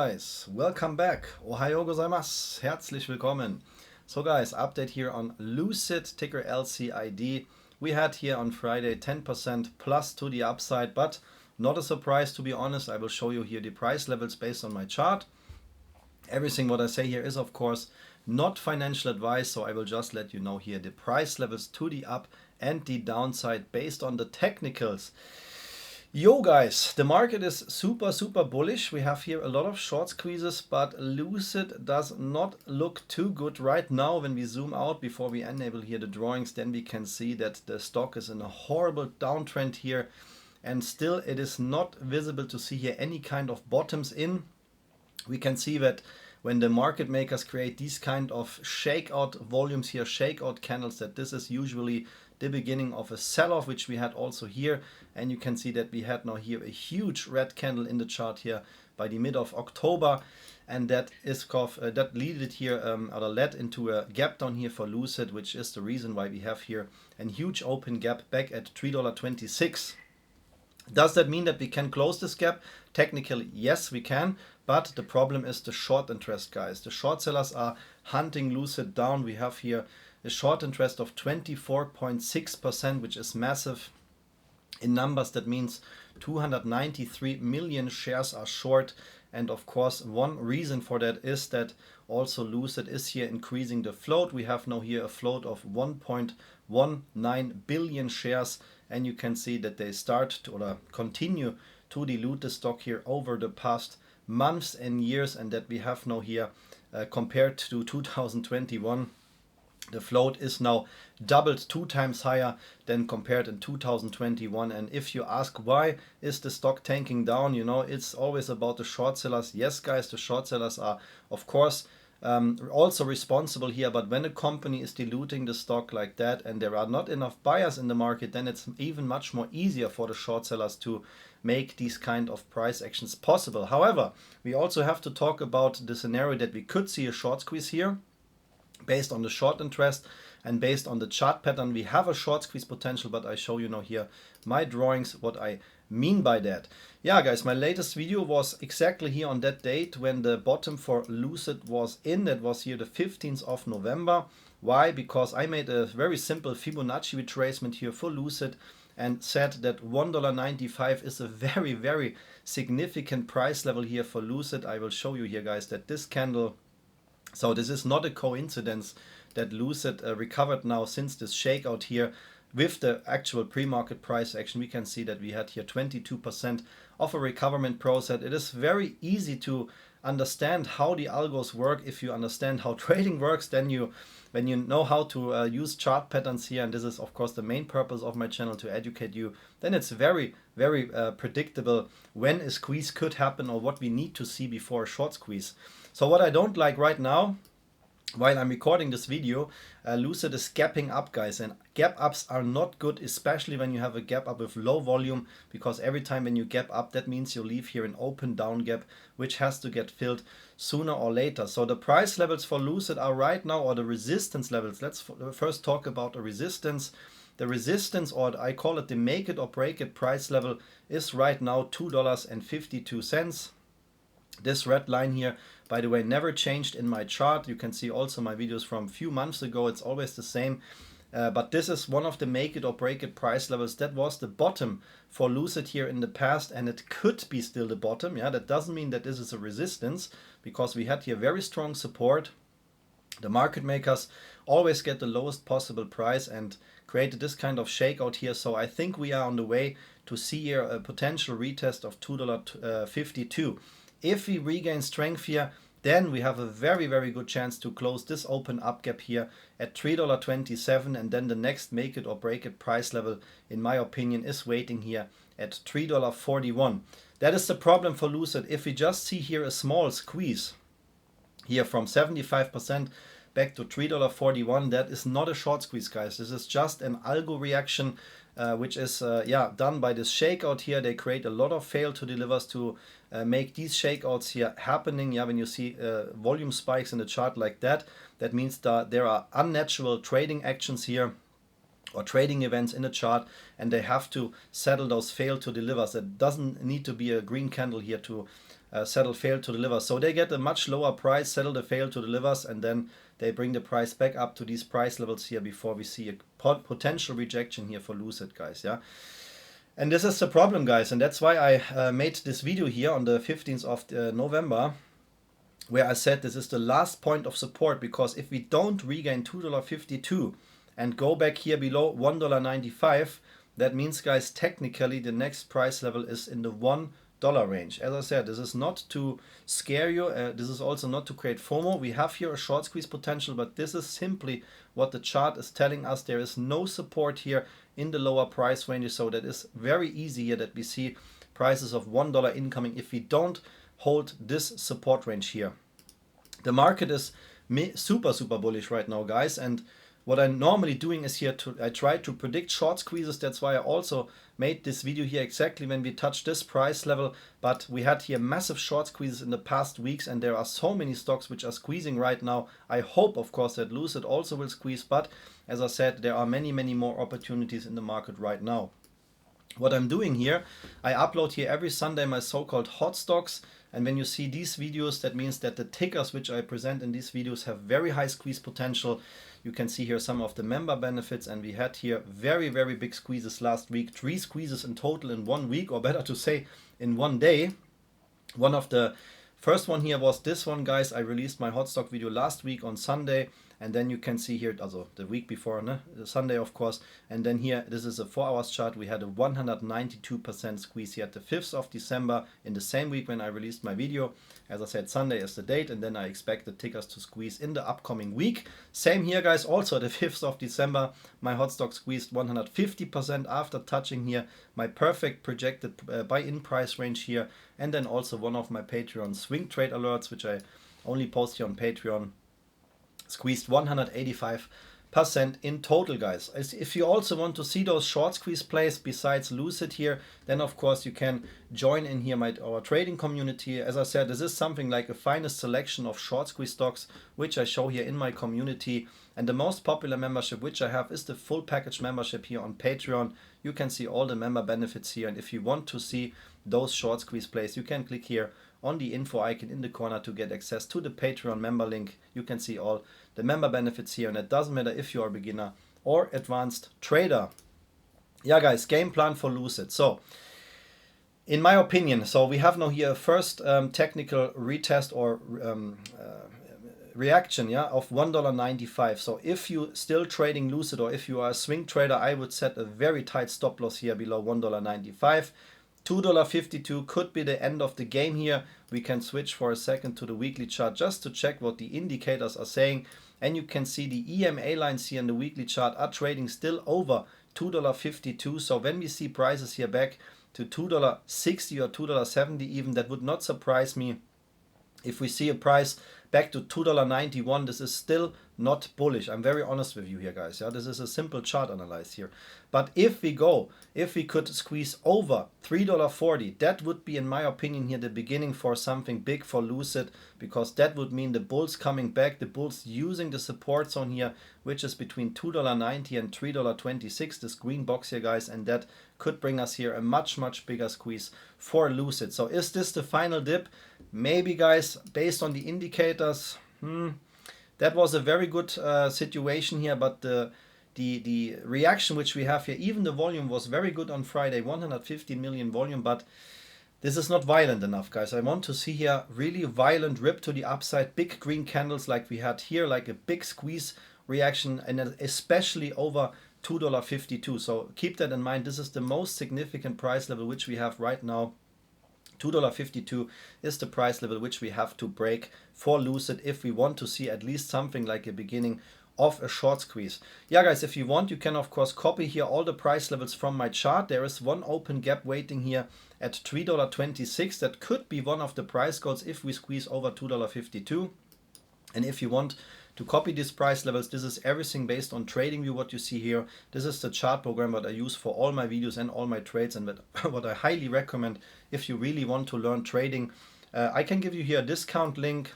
Guys, welcome back. Ohayo gozaimasu. Herzlich willkommen. So guys, update here on Lucid, ticker LCID. We had here on Friday 10% plus to the upside, but not a surprise to be honest. I will show you here the price levels based on my chart. Everything what I say here is of course not financial advice, so I will just let you know here the price levels to the up and the downside based on the technicals. Yo guys, the market is super bullish. We have here a lot of short squeezes, but Lucid does not look too good right now. When we zoom out before we enable here the drawings, then we can see that the stock is in a horrible downtrend here, and still it is not visible to see here any kind of bottoms in. We can see that when the market makers create these kind of shakeout volumes here, shakeout candles, that this is usually the beginning of a sell-off, which we had also here. And you can see that we had now here a huge red candle in the chart here by the mid of October, and that is that led here or led into a gap down here for Lucid, which is the reason why we have here a huge open gap back at $3.26. Does that mean that we can close this gap? Technically, yes, we can, but the problem is the short interest, guys. The short sellers are hunting Lucid down. We have here a short interest of 24.6%, which is massive. In numbers, that means 293 million shares are short. And of course, one reason for that is that also Lucid is here increasing the float. We have now here a float of 1.19 billion shares. And you can see that they start to or continue to dilute the stock here over the past months and years. And that we have now here compared to 2021. The float is now doubled 2 times higher than compared in 2021. And if you ask why is the stock tanking down, you know, it's always about the short sellers. Yes, guys, the short sellers are, of course, also responsible here. But when a company is diluting the stock like that and there are not enough buyers in the market, then it's even much more easier for the short sellers to make these kind of price actions possible. However, we also have to talk about the scenario that we could see a short squeeze here. Based on the short interest and based on the chart pattern, we have a short squeeze potential, but I show you now here my drawings, what I mean by that. Yeah, guys, my latest video was exactly here on that date when the bottom for Lucid was in. That was here the 15th of November. Why? Because I made a very simple Fibonacci retracement here for Lucid and said that $1.95 is a very significant price level here for Lucid. I will show you here, guys, that this candle, so this is not a coincidence that Lucid recovered now since this shakeout here with the actual pre-market price action. We can see that we had here 22% of a recoverment process. It is very easy to understand how the algos work. If you understand how trading works, then when you know how to use chart patterns here, and this is of course the main purpose of my channel, to educate you, then it's very predictable when a squeeze could happen or what we need to see before a short squeeze. So what I don't like right now, while I'm recording this video, Lucid is gapping up, guys, and gap ups are not good, especially when you have a gap up with low volume, because every time when you gap up, that means you leave here an open down gap, which has to get filled sooner or later. So the price levels for Lucid are right now, or the resistance levels. Let's first talk about a resistance. The resistance, or I call it the make it or break it price level, is right now $2.52. This red line here, by the way, never changed in my chart. You can see also my videos from a few months ago. It's always the same. But this is one of the make it or break it price levels. That was the bottom for Lucid here in the past, and it could be still the bottom. Yeah, that doesn't mean that this is a resistance, because we had here very strong support. The market makers always get the lowest possible price and created this kind of shakeout here. So I think we are on the way to see here a potential retest of $2.52. If we regain strength here, then we have a very good chance to close this open up gap here at $3.27, and then the next make it or break it price level, in my opinion, is waiting here at $3.41. That is the problem for Lucid. If we just see here a small squeeze here from 75% back to $3.41, that is not a short squeeze, guys. This is just an algo reaction, which is done by this shakeout here. They create a lot of fail to delivers to make these shakeouts here happening. Yeah, when you see volume spikes in the chart like that, that means that there are unnatural trading actions here or trading events in the chart, and they have to settle those fail to delivers. It doesn't need to be a green candle here to settle fail to deliver. So they get a much lower price, settle the fail to delivers, and then they bring the price back up to these price levels here before we see a potential rejection here for Lucid, guys. Yeah. And this is the problem, guys, and that's why I made this video here on the 15th of November, where I said this is the last point of support, because if we don't regain $2.52 and go back here below $1.95, that means, guys, technically the next price level is in the $1 range. As I said, this is not to scare you, this is also not to create FOMO. We have here a short squeeze potential, but this is simply what the chart is telling us. There is no support here in the lower price range, so that is very easy here that we see prices of $1 incoming if we don't hold this support range here. The market is super bullish right now, guys, and what I'm normally doing is here I try to predict short squeezes. That's why I also made this video here exactly when we touch this price level. But we had here massive short squeezes in the past weeks, and there are so many stocks which are squeezing right now. I hope, of course, that Lucid also will squeeze, but as I said, there are many more opportunities in the market right now. What I'm doing here, I upload here every Sunday my so-called hot stocks. And when you see these videos, that means that the tickers which I present in these videos have very high squeeze potential. You can see here some of the member benefits, and we had here very big squeezes last week, 3 squeezes in total in 1 week, or better to say in 1 day. One of the first one here was this one, guys. I released my hot stock video last week on Sunday, and then you can see here, also the week before, the Sunday, of course, and then here, this is a 4 hours chart. We had a 192% squeeze here at the 5th of December in the same week when I released my video. As I said, Sunday is the date, and then I expect the tickers to squeeze in the upcoming week. Same here, guys, also the 5th of December, my hot stock squeezed 150% after touching here my perfect projected buy-in price range here, and then also one of my Patreon swing trade alerts, which I only post here on Patreon, squeezed 185% in total, guys. If you also want to see those short squeeze plays besides Lucid here, then of course you can join in here our trading community. As I said, this is something like a finest selection of short squeeze stocks which I show here in my community, and the most popular membership which I have is the full package membership here on Patreon. You can see all the member benefits here, and if you want to see those short squeeze plays, you can click here on the info icon in the corner to get access to the Patreon member link. You can see all the member benefits here, and it doesn't matter if you are a beginner or advanced trader. Yeah, guys, game plan for Lucid. So in my opinion, so we have now here a first technical retest or reaction, yeah, of $1.95. So if you still trading Lucid, or if you are a swing trader, I would set a very tight stop loss here below $1.95. $2.52 could be the end of the game here. We can switch for a second to the weekly chart just to check what the indicators are saying, and you can see the EMA lines here in the weekly chart are trading still over $2.52. So when we see prices here back to $2.60 or $2.70 even, that would not surprise me. If we see a price back to $2.91, this is still not bullish. I'm very honest with you here, guys. Yeah, this is a simple chart analysis here. But if we could squeeze over $3.40, that would be, in my opinion, here the beginning for something big for Lucid, because that would mean the bulls coming back, the bulls using the support zone here, which is between $2.90 and $3.26, this green box here, guys, and that could bring us here a much bigger squeeze for Lucid. So is this the final dip? Maybe, guys, based on the indicators. That was a very good situation here, but the reaction which we have here, even the volume was very good on Friday, 115 million volume, but this is not violent enough, guys. I want to see here really violent rip to the upside, big green candles like we had here, like a big squeeze reaction, and especially over $2.52. So keep that in mind. This is the most significant price level which we have right now. $2.52 is the price level which we have to break for Lucid if we want to see at least something like a beginning of a short squeeze. Yeah, guys, if you want, you can of course copy here all the price levels from my chart. There is one open gap waiting here at $3.26. That could be one of the price goals if we squeeze over $2.52. And if you want to copy these price levels, this is everything based on TradingView, what you see here. This is the chart program that I use for all my videos and all my trades, and what I highly recommend if you really want to learn trading. I can give you here a discount link.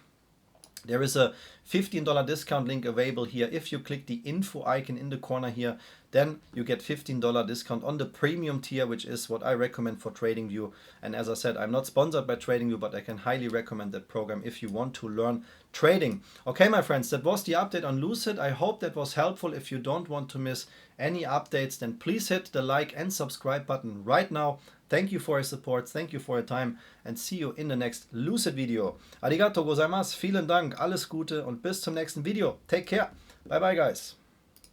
There is a $15 discount link available here. If you click the info icon in the corner here, then you get $15 discount on the premium tier, which is what I recommend for TradingView. And as I said, I'm not sponsored by TradingView, but I can highly recommend that program if you want to learn trading. Okay, my friends, that was the update on Lucid. I hope that was helpful. If you don't want to miss any updates, then please hit the like and subscribe button right now. Thank you for your support, thank you for your time, and see you in the next Lucid video. Arigato gozaimasu, vielen Dank, alles Gute und bis zum nächsten Video. Take care. Bye bye, guys.